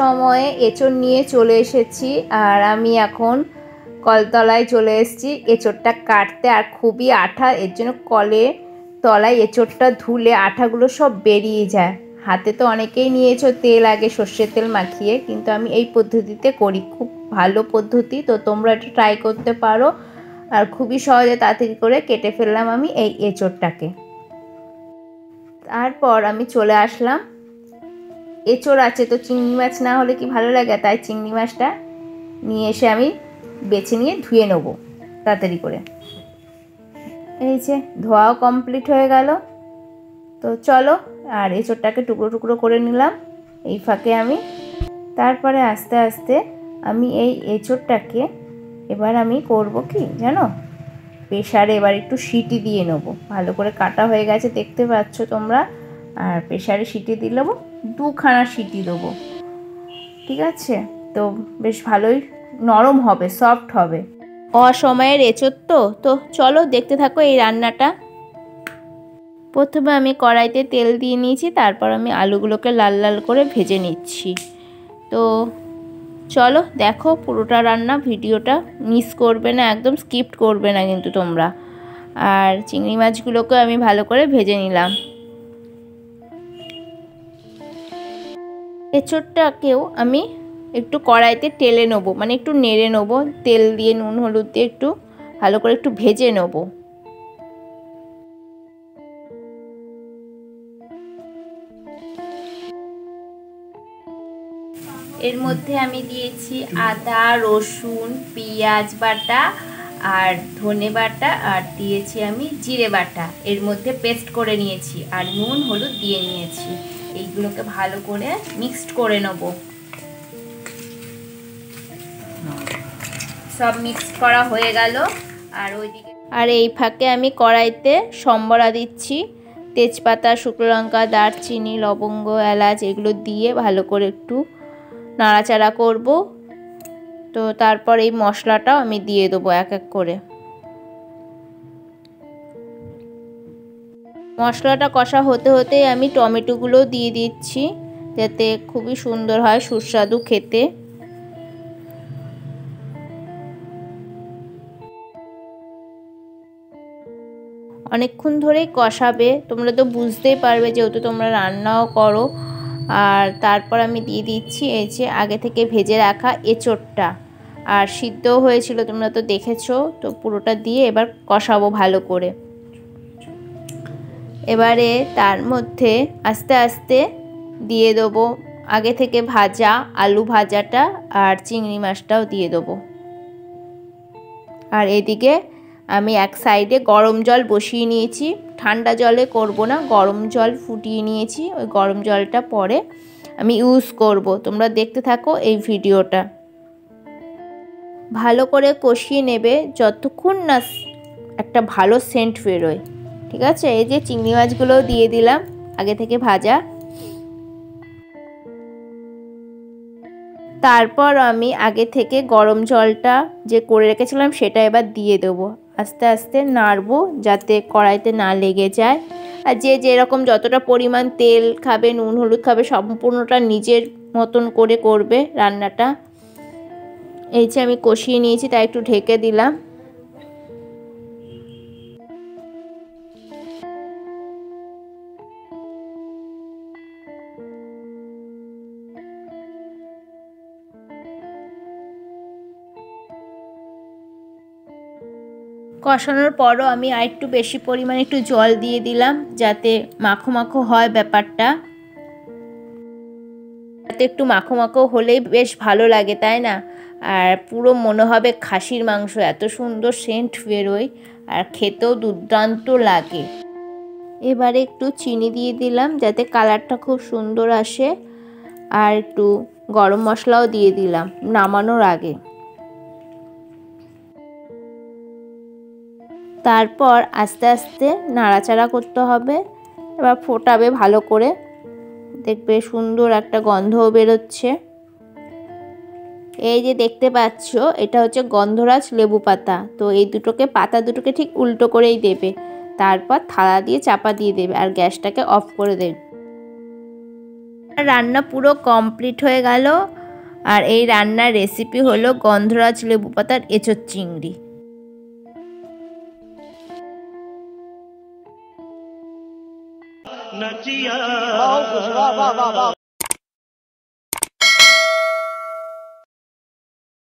সময়ে এঁচড় নিয়ে চলে এসেছি আর আমি এখন কলতলায় চলে এসেছি এঁচড়টা কাটতে। আর খুবই আঠা, এর জন্য কলে তলায় এঁচড়টা ধুলে আঠাগুলো সব বেরিয়ে যায়। হাতে তো অনেকেই নিয়েছো তেল আগে সর্ষের তেল মাখিয়ে, কিন্তু আমি এই পদ্ধতিতে করি, খুব ভালো পদ্ধতি। তো তোমরা এটা ট্রাই করতে পারো। আর খুবই সহজে তাড়াতাড়ি করে কেটে ফেললাম আমি এই এঁচড়টাকে। তারপর আমি চলে আসলাম, এঁচড় আছে তো চিংড়ি মাছ না হলে কি ভালো লাগে, তাই চিংড়ি মাছটা নিয়ে এসে আমি বেছে নিয়ে ধুয়ে নেবো তাড়াতাড়ি করে। এই যে ধোয়াও কমপ্লিট হয়ে গেল। তো চলো, আর এঁচড়টাকে টুকরো টুকরো করে নিলাম এই ফাঁকে আমি। তারপরে আস্তে আস্তে আমি এই এঁচড়টাকে এবার আমি করব কি জানো, প্রেসারে এবার একটু সিটি দিয়ে নেবো। ভালো করে কাটা হয়ে গেছে দেখতে পাচ্ছ তোমরা। আর প্রেসারে সিটি দিয়ে নেবো, 2খানা সিটি দেবো, ঠিক আছে? তো বেশ ভালোই নরম হবে, সফট হবে। অসময়ের এঁচড় তো চলো দেখতে থাকো এই রান্নাটা। প্রথমে আমি কড়াইতে তেল দিয়ে নিয়েছি, তারপর আমি আলুগুলোকে লাল লাল করে ভেজে নিচ্ছি। তো চলো দেখো পুরোটা রান্না, ভিডিওটা মিস করবে না, একদম স্কিপ করবে না কিন্তু তোমরা। আর চিংড়ি মাছগুলোকে আমি ভালো করে ভেজে নিলাম। এঁচড়টাকেও আমি একটু কড়াইতে টেলে নেবো, মানে একটু নেড়ে নেবো, তেল দিয়ে নুন হলুদ দিয়ে একটু ভালো করে একটু ভেজে নেবো। এর মধ্যে আমি দিয়েছি আদা রসুন পেঁয়াজ বাটা আর ধনে বাটা, আর দিয়েছি আমি জিরে বাটা, এর মধ্যে পেস্ট করে নিয়েছি, আর নুন হলুদ দিয়ে নিয়েছি। এইগুলোকে ভালো করে মিক্সড করে নেব। সব মিক্স করা হয়ে গেল। আর ওইদিকে এই ফাঁকে আমি কড়াইতে সম্বরা দিচ্ছি, তেজপাতা শুকনো লঙ্কা দারচিনি লবঙ্গ এলাচ এগুলো দিয়ে ভালো করে একটু নাড়াচাড়া করব। তো তারপর এই মশলাটাও আমি দিয়ে দেবো এক এক করে। মশলাটা কষা হতে হতেই আমি টমেটোগুলো দিয়ে দিচ্ছি, যাতে খুবই সুন্দর হয় সুস্বাদু খেতে। অনেকক্ষণ ধরেই কষাবে, তোমরা তো বুঝতেই পারবে যেহেতু তোমরা রান্নাও করো। আর তারপর আমি দিয়ে দিচ্ছি এই যে আগে থেকে ভেজে রাখা এঁচড়টা, আর সিদ্ধও হয়েছিল তোমরা তো দেখেছো। তো পুরোটা দিয়ে এবার কষাবো ভালো করে। এবারে তার মধ্যে আস্তে আস্তে দিয়ে দেবো আগে থেকে ভাজা আলু ভাজাটা, আর চিংড়ি মাছটাও দিয়ে দেবো। আর এদিকে আমি এক সাইডে গরম জল বসিয়ে নিয়েছি, ঠান্ডা জলে করব না, গরম জল ফুটিয়ে নিয়েছি। ওই গরম জলটা পরে আমি ইউজ করব। তোমরা দেখতে থাকো এই ভিডিওটা। ভালো করে কষিয়ে নেবে যতক্ষণ না একটা ভালো সেন্ট বেরোয়, ঠিক আছে? এই যে চিংড়ি মাছগুলোও দিয়ে দিলাম আগে থেকে ভাজা। তারপর আমি আগে থেকে গরম জলটা যে করে রেখেছিলাম সেটা এবার দিয়ে দেবো। আস্তে আস্তে নাড়বো যাতে কড়াইতে না লেগে যায়। আর যে যেরকম যতটা পরিমাণ তেল খাবে নুন হলুদ খাবে সম্পূর্ণটা নিজের মতন করে করবে রান্নাটা। এই যে আমি কষিয়ে নিয়েছি, তাই একটু ঢেকে দিলাম। কষানোর পরও আমি আর একটু বেশি পরিমাণে একটু জল দিয়ে দিলাম, যাতে মাখো মাখো হয় ব্যাপারটা। যাতে একটু মাখো মাখো হলেই বেশ ভালো লাগে, তাই না? আর পুরো মনে হবে খাসির মাংস, এত সুন্দর সেন্ট বেরোয় আর খেতেও দুর্দান্ত লাগে। এবারে একটু চিনি দিয়ে দিলাম যাতে কালারটা খুব সুন্দর আসে, আর একটু গরম মশলাও দিয়ে দিলাম নামানোর আগে। তারপর আস্তে আস্তে নাড়াচাড়া করতে হবে। এবার ফোটাবে ভালো করে, দেখবে সুন্দর একটা গন্ধও বেরোচ্ছে। এই যে দেখতে পাচ্ছ এটা হচ্ছে গন্ধরাজ লেবু পাতা। তো এই পাতা দুটোকে ঠিক উল্টো করেই দেবে, তারপর থালা দিয়ে চাপা দিয়ে দেবে আর গ্যাসটাকে অফ করে দেবে। রান্না পুরো কমপ্লিট হয়ে গেল। আর এই রান্নার রেসিপি হলো গন্ধরাজ লেবু পাতার এঁচোড় চিংড়ি।